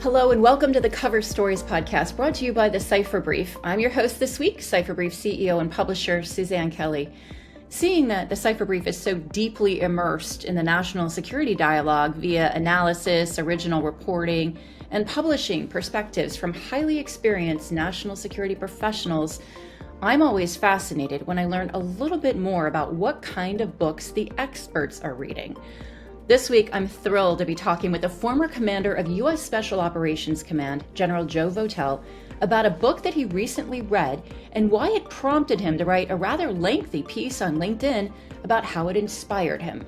Hello and welcome to the Cover Stories podcast, brought to you by the Cipher Brief. I'm your host this week, Cipher Brief CEO and publisher Suzanne Kelly. Seeing that the Cipher Brief is so deeply immersed in the national security dialogue via analysis, original reporting, and publishing perspectives from highly experienced national security professionals, I'm always fascinated when I learn a little bit more about what kind of books the experts are reading. This week, I'm thrilled to be talking with the former Commander of U.S. Special Operations Command, General Joe Votel, about a book that he recently read and why it prompted him to write a rather lengthy piece on LinkedIn about how it inspired him.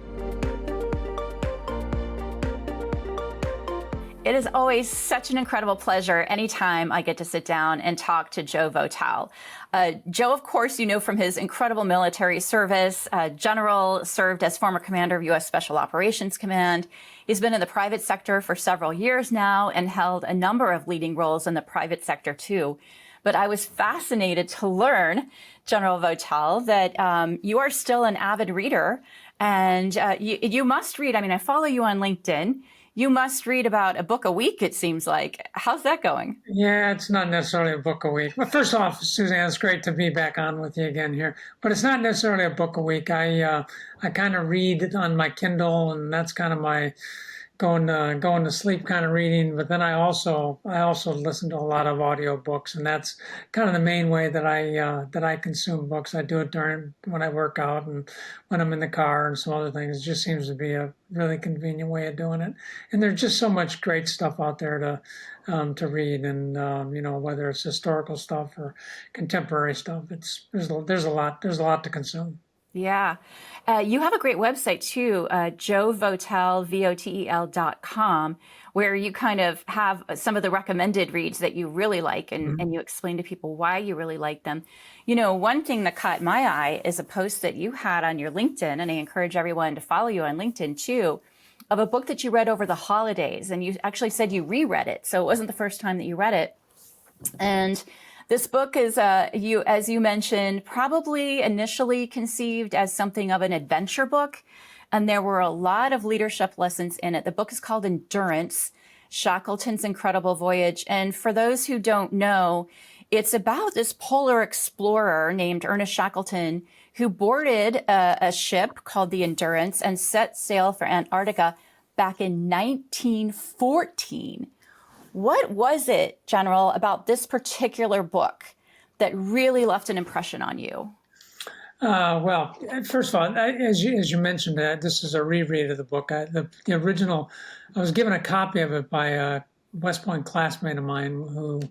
It is always such an incredible pleasure anytime I get to sit down and talk to Joe Votel. Joe, of course, you know from his incredible military service. General served as former commander of U.S. Special Operations Command. He's been in the private sector for several years now and held a number of leading roles in the private sector, too. But I was fascinated to learn, General Votel, that you are still an avid reader and you must read. I mean, I follow you on LinkedIn. You must read about a book a week, it seems like. How's that going? Yeah, it's not necessarily a book a week. But first off, Suzanne, it's great to be back on with you again here. But it's not necessarily a book a week. I kind of read on my Kindle, and that's kind of my going to sleep kind of reading. But then I also listen to a lot of audiobooks, and that's kind of the main way that I consume books. I do it during when I work out and when I'm in the car and some other things. It just seems to be a really convenient way of doing it. And there's just so much great stuff out there to read, and whether it's historical stuff or contemporary stuff, there's a lot to consume. Yeah. You have a great website, too, joevotel, votel.com, where you kind of have some of the recommended reads that you really like, and you explain to people why you really like them. You know, one thing that caught my eye is a post that you had on your LinkedIn, and I encourage everyone to follow you on LinkedIn, too, of a book that you read over the holidays. And you actually said you reread it, so it wasn't the first time that you read it. And this book is, as you mentioned, probably initially conceived as something of an adventure book, and there were a lot of leadership lessons in it. The book is called Endurance, Shackleton's Incredible Voyage. And for those who don't know, it's about this polar explorer named Ernest Shackleton who boarded a ship called the Endurance and set sail for Antarctica back in 1914. What was it, General, about this particular book that really left an impression on you? Well, first of all, as you mentioned, this is a reread of the book. The original, I was given a copy of it by a West Point classmate of mine who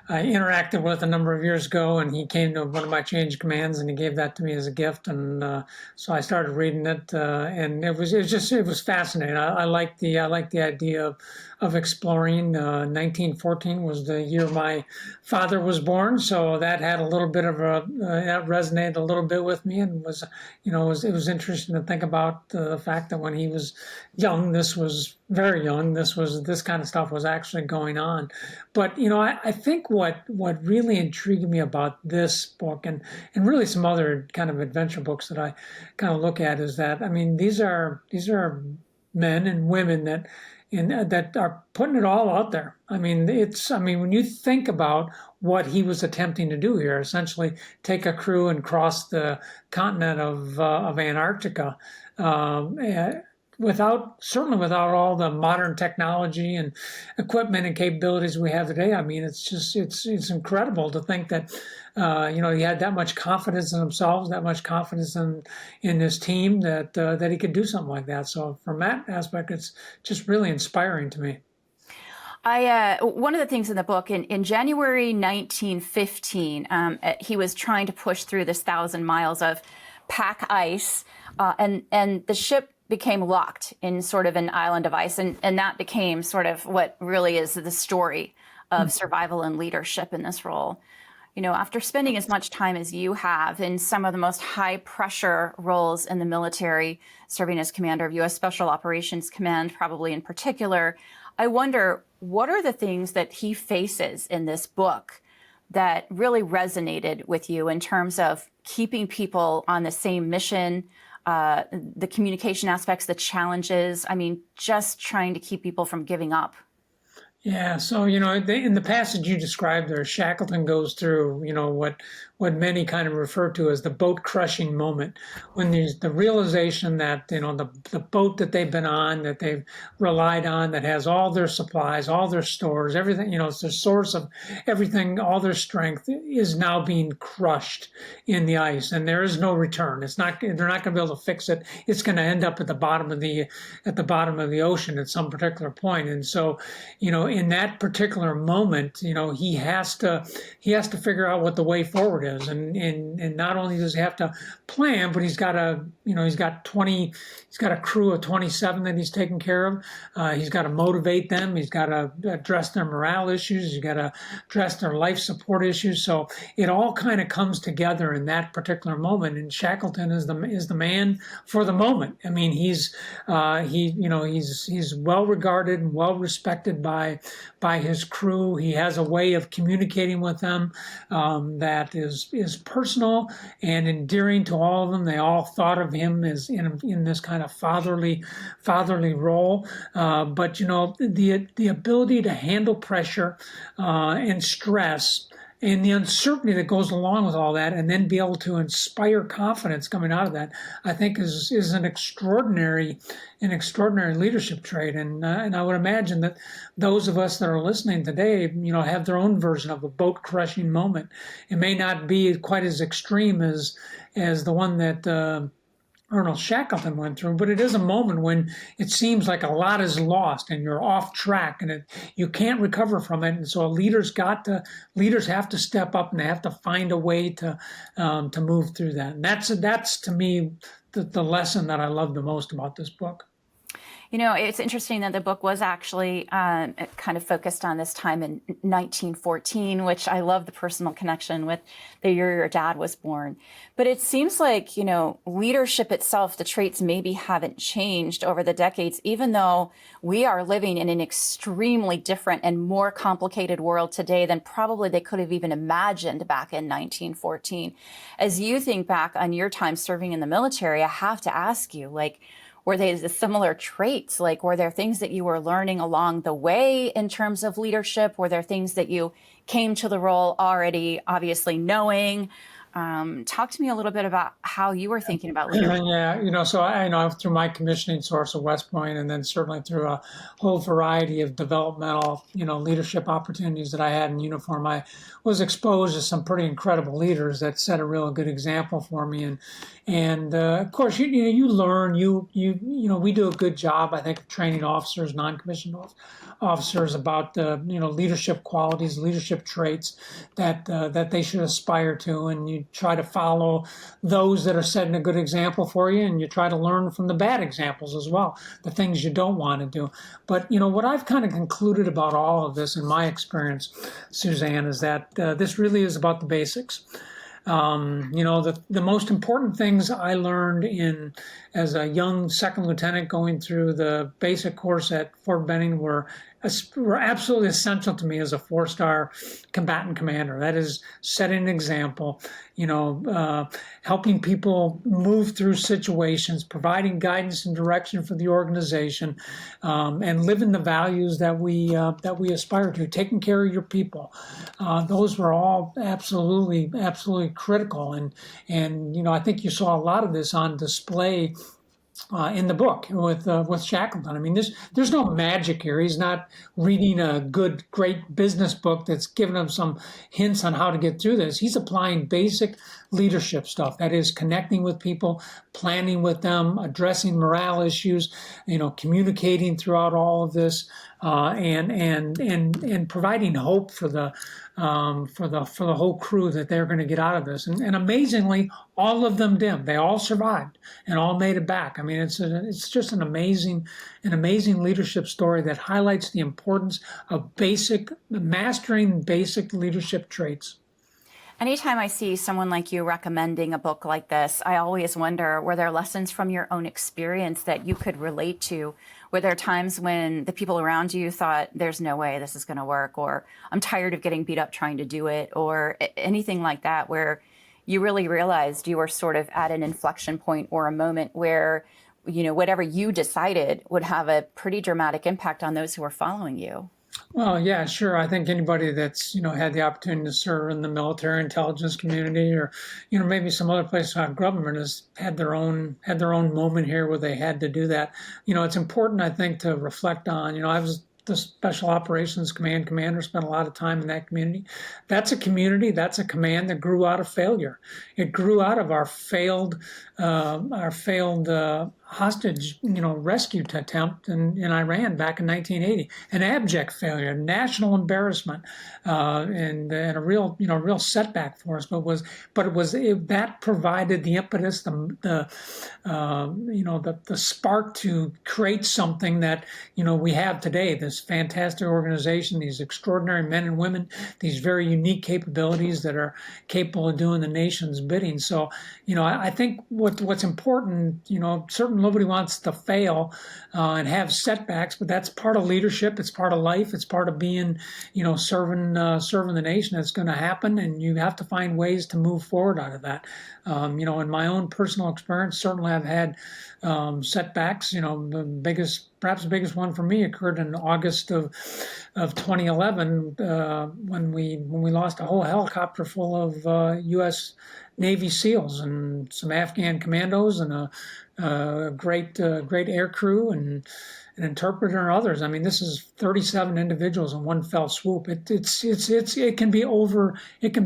I interacted with a number of years ago, and he came to one of my change commands, and he gave that to me as a gift, and so I started reading it, and it was fascinating. I like the idea of exploring. 1914 was the year my father was born, so that had a little bit of that resonated a little bit with me, and it was interesting to think about the fact that when he was young, this was very young, this kind of stuff was actually going on. But I think what really intrigued me about this book and really some other kind of adventure books that I kind of look at is that, I mean, these are men and women that are putting it all out there. I mean, when you think about what he was attempting to do here, essentially take a crew and cross the continent of Antarctica, certainly without all the modern technology and equipment and capabilities we have today. I mean, it's incredible to think that he had that much confidence in himself, that much confidence in his team that he could do something like that. So from that aspect, it's just really inspiring to me. One of the things in the book, in January 1915, he was trying to push through this 1,000 miles of pack ice, and the ship became locked in sort of an island of ice. And that became sort of what really is the story of survival and leadership in this role. You know, after spending as much time as you have in some of the most high pressure roles in the military, serving as commander of U.S. Special Operations Command, probably in particular, I wonder, what are the things that he faces in this book that really resonated with you in terms of keeping people on the same mission, the communication aspects, the challenges, I mean, just trying to keep people from giving up? Yeah, so in the passage you described there, Shackleton goes through what many kind of refer to as the boat crushing moment, when there's the realization that the boat that they've been on, that they've relied on, that has all their supplies, all their stores, everything, it's the source of everything, all their strength is now being crushed in the ice, and there is no return. They're not going to be able to fix it. It's going to end up at the bottom of the ocean at some particular point, and so in that particular moment, he has to figure out what the way forward is, and not only does he have to plan, but he's got a crew of 27 that he's taking care of. He's got to motivate them. He's got to address their morale issues. He's got to address their life support issues. So it all kind of comes together in that particular moment. And Shackleton is the man for the moment. I mean, he's well regarded and well respected by his crew. He has a way of communicating with them that is personal and endearing to all of them. They all thought of him as in this kind of fatherly role. But the ability to handle pressure and stress and the uncertainty that goes along with all that, and then be able to inspire confidence coming out of that, I think is an extraordinary leadership trait. And I would imagine that those of us that are listening today, have their own version of a boat crushing moment. It may not be quite as extreme as the one that Arnold Shackleton went through, but it is a moment when it seems like a lot is lost and you're off track, and you can't recover from it. And so leaders have to step up, and they have to find a way to move through that. And that's to me the lesson that I love the most about this book. It's interesting that the book was actually kind of focused on this time in 1914, which I love the personal connection with the year your dad was born. But it seems like, leadership itself, the traits maybe haven't changed over the decades, even though we are living in an extremely different and more complicated world today than probably they could have even imagined back in 1914. As you think back on your time serving in the military, I have to ask you, were they similar traits? Were there things that you were learning along the way in terms of leadership? Were there things that you came to the role already obviously knowing? Talk to me a little bit about how you were thinking about leadership. Yeah, so I know through my commissioning source at West Point, and then certainly through a whole variety of developmental, leadership opportunities that I had in uniform, I was exposed to some pretty incredible leaders that set a real good example for me. And of course, you learn, we do a good job, I think, of training officers, non-commissioned officers about leadership qualities, leadership traits that they should aspire to, and you try to follow those that are setting a good example for you, and you try to learn from the bad examples as well, the things you don't want to do. But what I've kind of concluded about all of this in my experience, Suzanne, is that this really is about the basics. The most important things I learned as a young second lieutenant going through the basic course at Fort Benning were absolutely essential to me as a 4-star combatant commander. That is setting an example, helping people move through situations, providing guidance and direction for the organization, and living the values that we aspire to, taking care of your people. Those were all absolutely critical. And I think you saw a lot of this on display in the book with Shackleton. I mean, there's no magic here. He's not reading a great business book that's giving him some hints on how to get through this. He's applying basic leadership stuff. That is, connecting with people, planning with them, addressing morale issues, communicating throughout all of this, and providing hope for the whole crew that they're going to get out of this. And amazingly, all of them did. They all survived and all made it back. I mean, it's just an amazing leadership story that highlights the importance of mastering basic leadership traits. Anytime I see someone like you recommending a book like this, I always wonder, were there lessons from your own experience that you could relate to? Were there times when the people around you thought, there's no way this is going to work, or I'm tired of getting beat up trying to do it, or anything like that, where you really realized you were sort of at an inflection point or a moment where, whatever you decided would have a pretty dramatic impact on those who were following you? Well, yeah, sure. I think anybody that's, had the opportunity to serve in the military intelligence community or, maybe some other place of government has had their own moment here where they had to do that. It's important, I think, to reflect on, I was the Special Operations Command commander, spent a lot of time in that community. That's a community, that's a command that grew out of failure. It grew out of our failed hostage, rescue attempt in Iran back in 1980. An abject failure, national embarrassment, and a real setback for us. That provided the impetus, the spark to create something that we have today. This fantastic organization, these extraordinary men and women, these very unique capabilities that are capable of doing the nation's bidding. So, I think what's important, certainly nobody wants to fail and have setbacks, but that's part of leadership. It's part of life. It's part of being, serving the nation. It's going to happen, and you have to find ways to move forward out of that. In my own personal experience, certainly I've had setbacks. Perhaps the biggest one for me occurred in August of 2011 when we lost a whole helicopter full of U.S. Navy SEALs and some Afghan commandos and a great air crew and an interpreter and others. I mean, this is 37 individuals in one fell swoop. It can be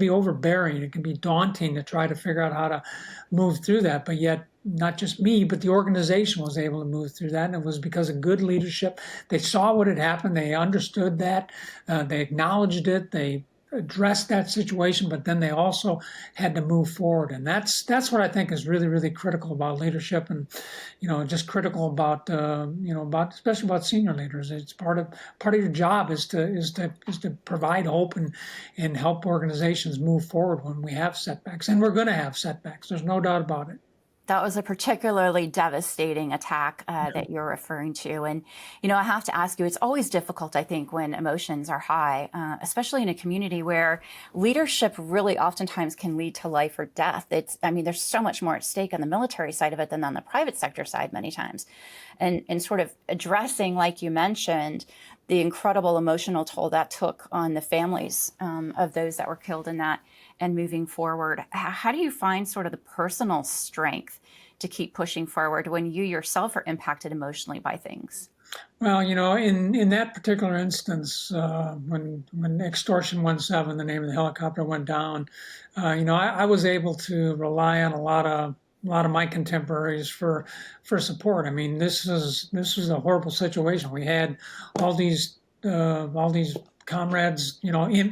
overbearing. It can be daunting to try to figure out how to move through that. But yet, not just me, but the organization was able to move through that, and it was because of good leadership. They saw what had happened. They understood that. They acknowledged it. They address that situation, but then they also had to move forward. And that's what I think is really, really critical about leadership, and just critical about especially about senior leaders. It's part of your job is to provide hope and help organizations move forward when we have setbacks. And we're going to have setbacks. There's no doubt about it. That was a particularly devastating attack that you're referring to. And, I have to ask you, it's always difficult, I think, when emotions are high, especially in a community where leadership really oftentimes can lead to life or death. There's so much more at stake on the military side of it than on the private sector side many times. And sort of addressing, like you mentioned, the incredible emotional toll that took on the families of those that were killed in that, and moving forward. How do you find sort of the personal strength to keep pushing forward when you yourself are impacted emotionally by things? Well, in that particular instance, when Extortion 17, the name of the helicopter, went down, I was able to rely on a lot of my contemporaries for support. I mean, this was a horrible situation. We had all these comrades,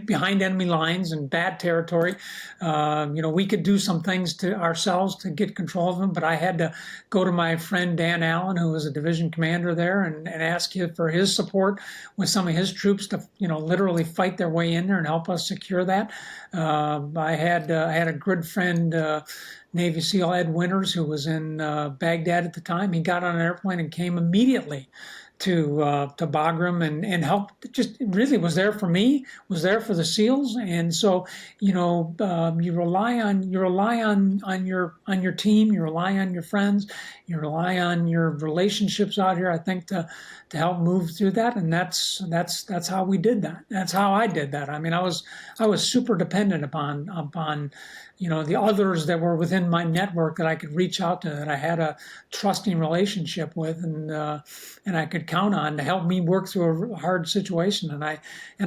behind enemy lines in bad territory. We could do some things to ourselves to get control of them, but I had to go to my friend Dan Allen, who was a division commander there, and ask him for his support with some of his troops to, literally fight their way in there and help us secure that. I had a good friend, Navy SEAL Ed Winters, who was in Baghdad at the time. He got on an airplane and came immediately to Bagram and helped. Just really was there for me, was there for the SEALs, and so you rely on your team, you rely on your friends, you rely on your relationships out here. I think to help move through that, and that's how we did that. That's how I did that. I mean, I was super dependent upon the others that were within my network that I could reach out to, that I had a trusting relationship with, and I could count on to help me work through a hard situation. And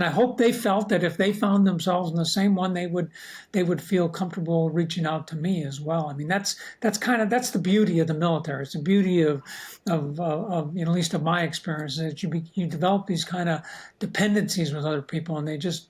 I hope they felt that if they found themselves in the same one, they would feel comfortable reaching out to me as well. I mean, that's the beauty of the military. It's the beauty of at least of my experience, that you develop these kind of dependencies with other people, and they just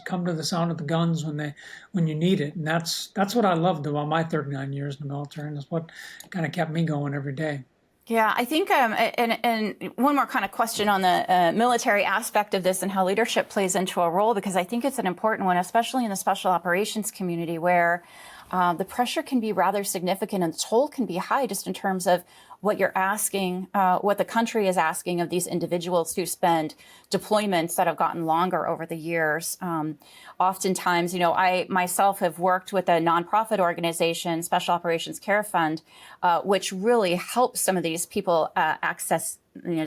come to the sound of the guns when you need it. And that's what I loved about my 39 years in the military, and that's what kind of kept me going every day. Yeah, I think, and one more kind of question on the military aspect of this and how leadership plays into a role, because I think it's an important one, especially in the special operations community, where the pressure can be rather significant and the toll can be high, just in terms of what you're asking, what the country is asking of these individuals who spend deployments that have gotten longer over the years. Oftentimes, I myself have worked with a nonprofit organization, Special Operations Care Fund, which really helps some of these people access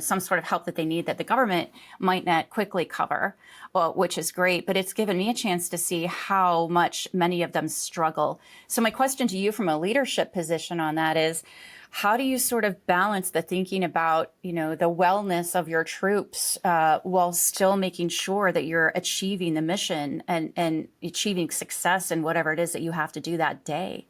some sort of help that they need that the government might not quickly cover, which is great. But it's given me a chance to see how much many of them struggle. So my question to you from a leadership position on that is, how do you sort of balance the thinking about, the wellness of your troops while still making sure that you're achieving the mission and achieving success in whatever it is that you have to do that day?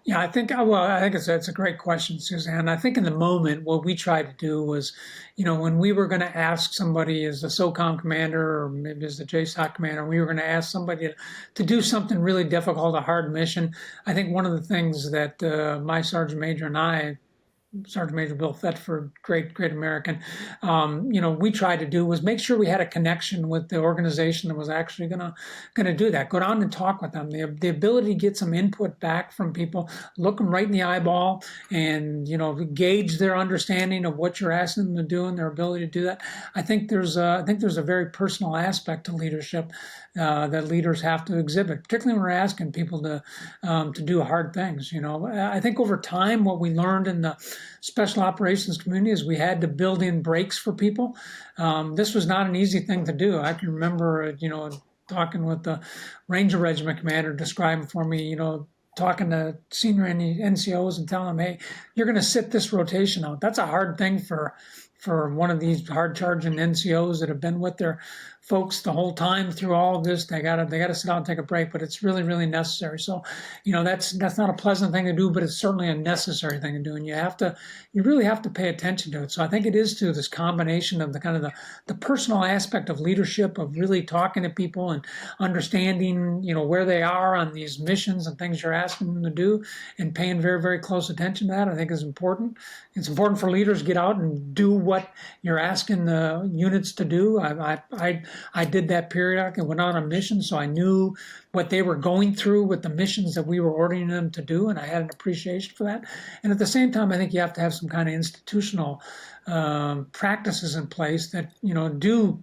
Yeah, I think it's a great question, Suzanne. I think in the moment, what we tried to do was, when we were going to ask somebody as the SOCOM commander or maybe as the JSOC commander, we were going to ask somebody to do something really difficult, a hard mission. I think one of the things that my Sergeant Major and I, Sergeant Major Bill Thetford, great American, we tried to do was make sure we had a connection with the organization that was actually gonna do that. Go down and talk with them. The ability to get some input back from people, look them right in the eyeball, and gauge their understanding of what you're asking them to do and their ability to do that. I think there's a very personal aspect to leadership that leaders have to exhibit, particularly when we're asking people to do hard things. I think over time, what we learned in the special operations community is we had to build in breaks for people. This was not an easy thing to do. I can remember, talking with the Ranger Regiment commander, describing for me, talking to senior NCOs and telling them, hey, you're going to sit this rotation out. That's a hard thing for one of these hard charging NCOs that have been with their folks the whole time through all of this. They gotta sit down and take a break, but it's really, really necessary. So, that's not a pleasant thing to do, but it's certainly a necessary thing to do. And you really have to pay attention to it. So I think it is to this combination of the kind of the personal aspect of leadership, of really talking to people and understanding, where they are on these missions and things you're asking them to do, and paying very, very close attention to that, I think is important. It's important for leaders to get out and do what you're asking the units to do. I did that periodically, went out on missions, so I knew what they were going through with the missions that we were ordering them to do, and I had an appreciation for that. And at the same time, I think you have to have some kind of institutional practices in place that do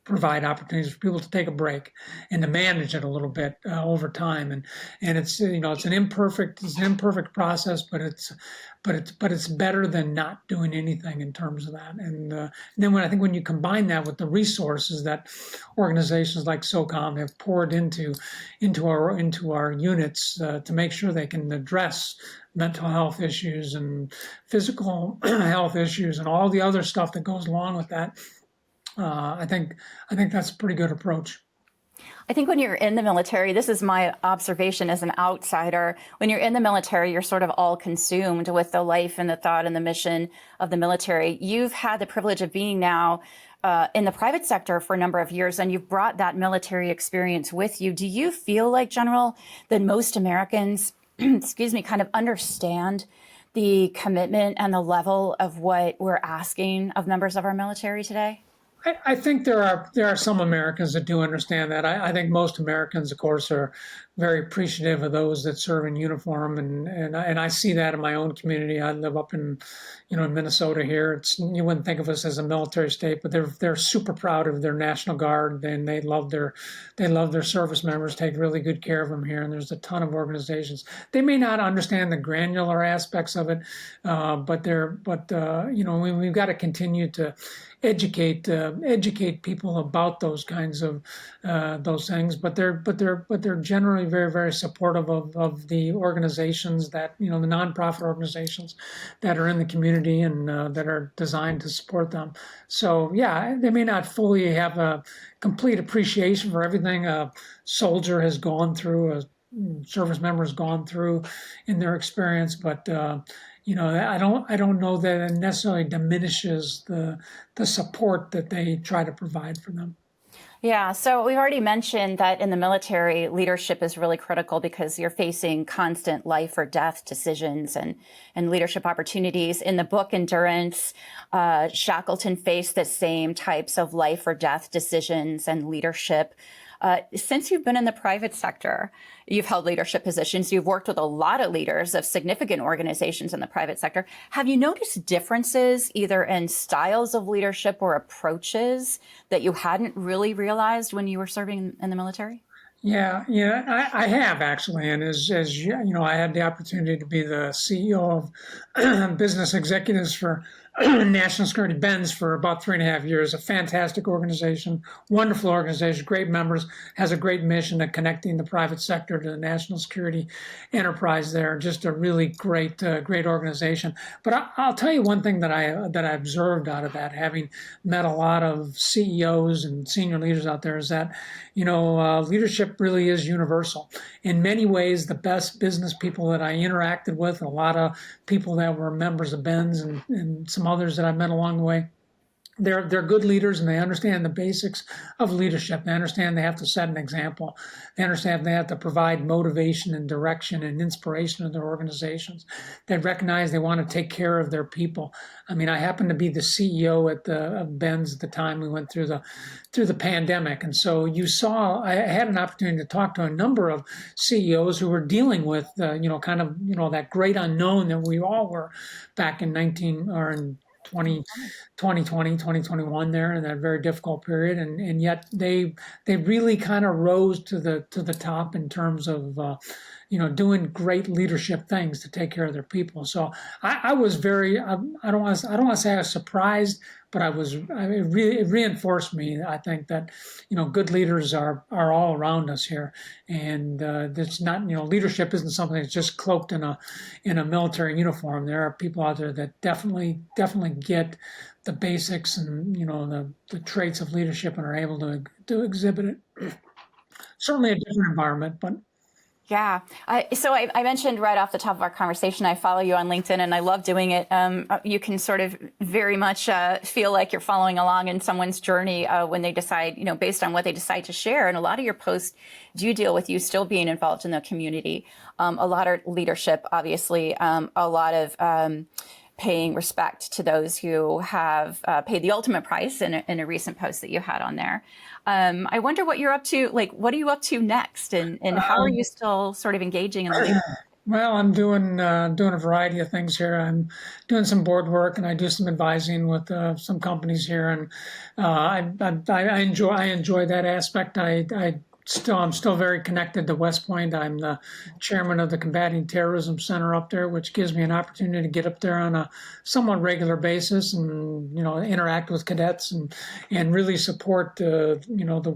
provide opportunities for people to take a break and to manage it a little bit over time. And it's it's an imperfect process, but it's better than not doing anything in terms of that. And then when you combine that with the resources that organizations like SOCOM have poured into our units to make sure they can address mental health issues and physical health issues and all the other stuff that goes along with that. I think that's a pretty good approach. I think when you're in the military, this is my observation as an outsider, when you're in the military, you're sort of all consumed with the life and the thought and the mission of the military. You've had the privilege of being now in the private sector for a number of years, and you've brought that military experience with you. Do you feel like, General, that most Americans, excuse me, kind of understand the commitment and the level of what we're asking of members of our military today? I think there are some Americans that do understand that. I think most Americans, of course, are very appreciative of those that serve in uniform, and I see that in my own community. I live up in Minnesota here. You wouldn't think of us as a military state, but they're super proud of their National Guard, and they love their service members, take really good care of them here. And there's a ton of organizations. They may not understand the granular aspects of it, but we've got to continue to educate people about those kinds of those things, but they're generally very, very supportive of the organizations that the nonprofit organizations that are in the community and that are designed to support them. So yeah, they may not fully have a complete appreciation for everything a soldier has gone through, a service member has gone through in their experience, but I don't know that it necessarily diminishes the support that they try to provide for them. Yeah, so we've already mentioned that in the military, leadership is really critical because you're facing constant life or death decisions and leadership opportunities. In the book Endurance, Shackleton faced the same types of life or death decisions and leadership. Since you've been in the private sector, you've held leadership positions. You've worked with a lot of leaders of significant organizations in the private sector. Have you noticed differences either in styles of leadership or approaches that you hadn't really realized when you were serving in the military? Yeah, I have actually, and as I had the opportunity to be the CEO of business executives for national security Benz for about 3.5 years. A fantastic organization, wonderful organization, great members, has a great mission of connecting the private sector to the national security enterprise there. Just a really great organization. But I'll tell you one thing that I observed out of that, having met a lot of CEOs and senior leaders out there, is that leadership really is universal. In many ways, the best business people that I interacted with, a lot of people that were members of Benz and some others that I met along the way, they're good leaders, and they understand the basics of leadership. They understand they have to set an example. They understand they have to provide motivation and direction and inspiration in their organizations. They recognize they want to take care of their people. I mean, I happened to be the CEO of Benz at the time we went through the pandemic, and so I had an opportunity to talk to a number of CEOs who were dealing with that great unknown that we all were back in 2021 there in that very difficult period, and yet they really kind of rose to the top in terms of doing great leadership things to take care of their people. So I was very I don't want to say I was surprised, but it reinforced me. I think that good leaders are all around us here, and it's not leadership isn't something that's just cloaked in a military uniform. There are people out there that definitely get the basics and the traits of leadership and are able to exhibit it. Certainly a different environment, but. Yeah. So I mentioned right off the top of our conversation, I follow you on LinkedIn, and I love doing it. You can sort of very much feel like you're following along in someone's journey when they decide, based on what they decide to share. And a lot of your posts do deal with you still being involved in the community. A lot of leadership, obviously, a lot of paying respect to those who have paid the ultimate price in a recent post that you had on there. I wonder what you're up to. Like, what are you up to next, and how are you still sort of engaging in the leadership? Well, I'm doing a variety of things here. I'm doing some board work, and I do some advising with some companies here, and I enjoy that aspect. I'm still very connected to West Point. I'm the chairman of the Combating Terrorism Center up there, which gives me an opportunity to get up there on a somewhat regular basis and interact with cadets and really support the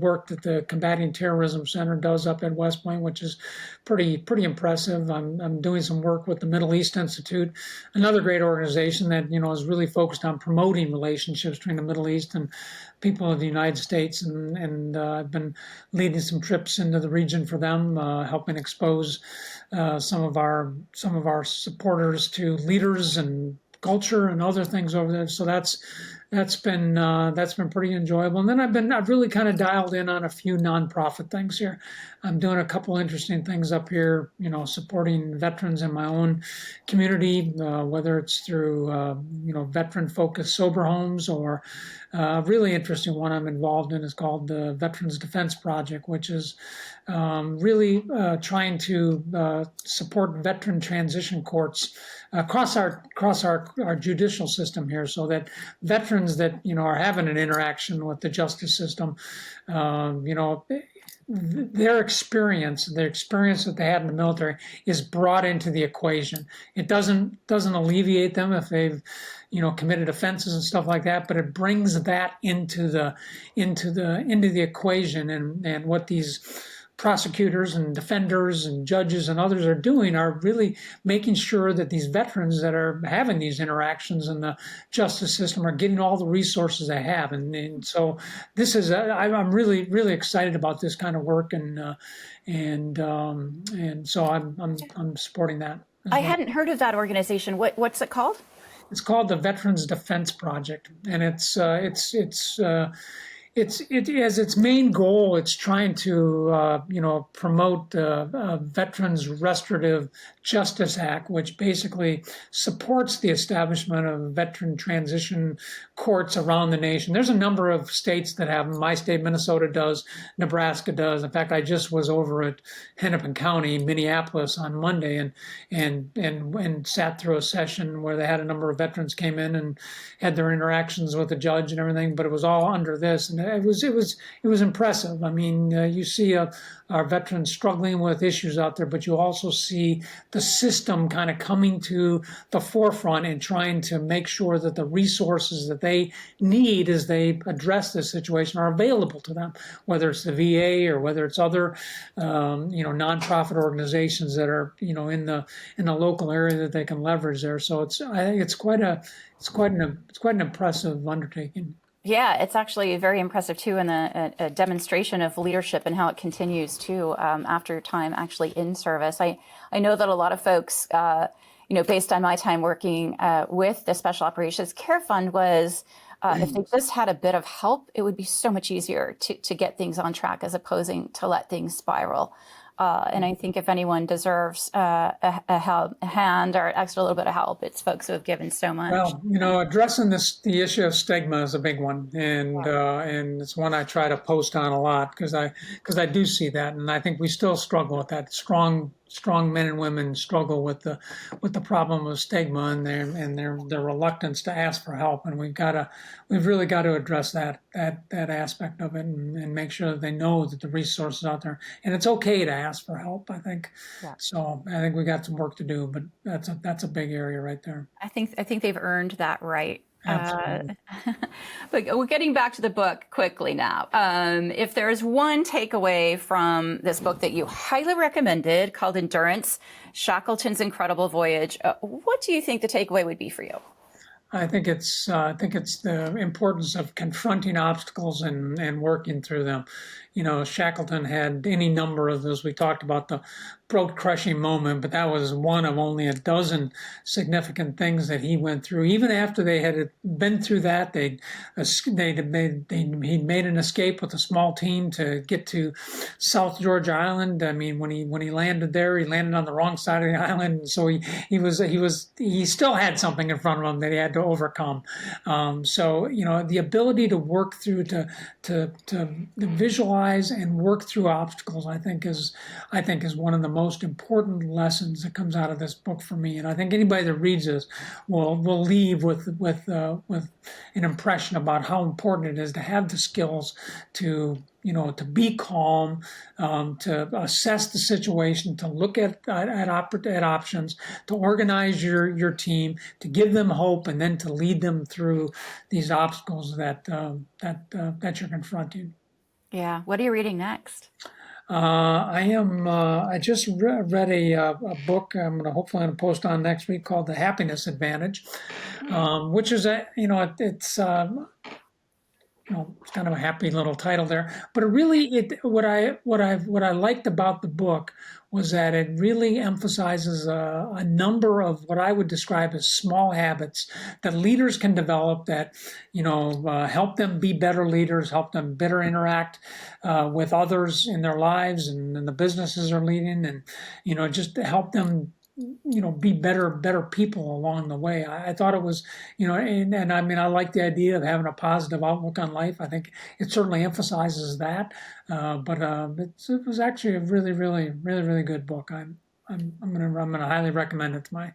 work that the Combating Terrorism Center does up at West Point, which is pretty impressive. I'm doing some work with the Middle East Institute, another great organization that is really focused on promoting relationships between the Middle East and people of the United States, and I've been leading some trips into the region for them, helping expose some of our supporters to leaders and culture and other things over there. So that's been pretty enjoyable. And then I've really kind of dialed in on a few nonprofit things here. I'm doing a couple interesting things up here, supporting veterans in my own community, whether it's through veteran-focused sober homes, or a really interesting one I'm involved in is called the Veterans Defense Project, which is really trying to support veteran transition courts across our judicial system here, so that veterans that are having an interaction with the justice system, their experience that they had in the military is brought into the equation. It doesn't alleviate them if they've committed offenses and stuff like that, but it brings that into the equation, and what these prosecutors and defenders and judges and others are doing are really making sure that these veterans that are having these interactions in the justice system are getting all the resources they have. And so this is I'm really excited about this kind of work, and so I'm supporting that. I hadn't heard of that organization. What's it called? It's called the Veterans Defense Project, and it's as its main goal, it's trying to promote the Veterans Restorative Justice Act, which basically supports the establishment of veteran transition courts around the nation. There's a number of states that have them. My state, Minnesota, does. Nebraska does. In fact, I just was over at Hennepin County, Minneapolis, on Monday, and sat through a session where they had a number of veterans came in and had their interactions with the judge and everything. But it was all under this, and it was impressive. I mean, you see our veterans struggling with issues out there, but you also see the system kind of coming to the forefront and trying to make sure that the resources that they need as they address this situation are available to them, whether it's the VA or whether it's other, nonprofit organizations that are, in the local area that they can leverage there. So I think it's quite an impressive undertaking. Yeah, it's actually very impressive too, and a demonstration of leadership and how it continues too after time actually in service. I know that a lot of folks, based on my time working with the Special Operations Care Fund, was if they just had a bit of help, it would be so much easier to get things on track as opposing to let things spiral. And I think if anyone deserves a hand or extra little bit of help, it's folks who have given so much. Well, addressing the issue of stigma is a big one, and it's one I try to post on a lot because I do see that, and I think we still struggle with that. Strong men and women struggle with the problem of stigma and their reluctance to ask for help, and we've really got to address that aspect of it and make sure that they know that the resources out there, and it's okay to ask for help. I think so. I think we got some work to do, but that's a big area right there. I think they've earned that right. Absolutely. But we're getting back to the book quickly now. If there's one takeaway from this book that you highly recommended called Endurance, Shackleton's Incredible Voyage, what do you think the takeaway would be for you? I think it's the importance of confronting obstacles and working through them. Shackleton had any number of those. We talked about the throat-crushing moment, but that was one of only a dozen significant things that he went through. Even after they had been through that, he'd made an escape with a small team to get to South Georgia Island. I mean, when he landed there, he landed on the wrong side of the island, so he still had something in front of him that he had to overcome. So the ability to work through to visualize and work through obstacles, I think is one of the most important lessons that comes out of this book for me. And I think anybody that reads this will leave with an impression about how important it is to have the skills to be calm, to assess the situation, to look at options, to organize your team, to give them hope, and then to lead them through these obstacles that you're confronting. Yeah. What are you reading next? I just read a book I'm hopefully going to post on next week called The Happiness Advantage, which is it's kind of a happy little title there, but what I liked about the book was that it really emphasizes a number of what I would describe as small habits that leaders can develop that, help them be better leaders, help them better interact with others in their lives and in the businesses they're leading, and, just to help them be better people along the way. I thought it was, and I mean, I like the idea of having a positive outlook on life. I think it certainly emphasizes that. But it was actually a really, really, really, really good book. I'm gonna highly recommend it to my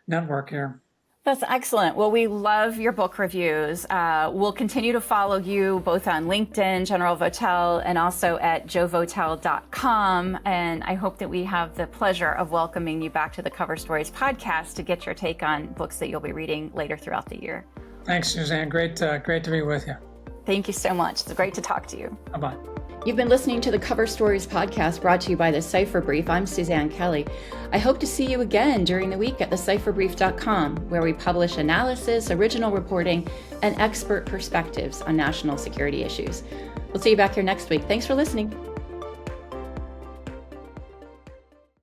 network here. That's excellent. Well, we love your book reviews. We'll continue to follow you both on LinkedIn, General Votel, and also at joevotel.com. And I hope that we have the pleasure of welcoming you back to the Cover Stories podcast to get your take on books that you'll be reading later throughout the year. Thanks, Suzanne. Great to be with you. Thank you so much. It's great to talk to you. Bye-bye. You've been listening to the Cover Stories podcast brought to you by the Cipher Brief. I'm Suzanne Kelly. I hope to see you again during the week at thecipherbrief.com, where we publish analysis, original reporting, and expert perspectives on national security issues. We'll see you back here next week. Thanks for listening.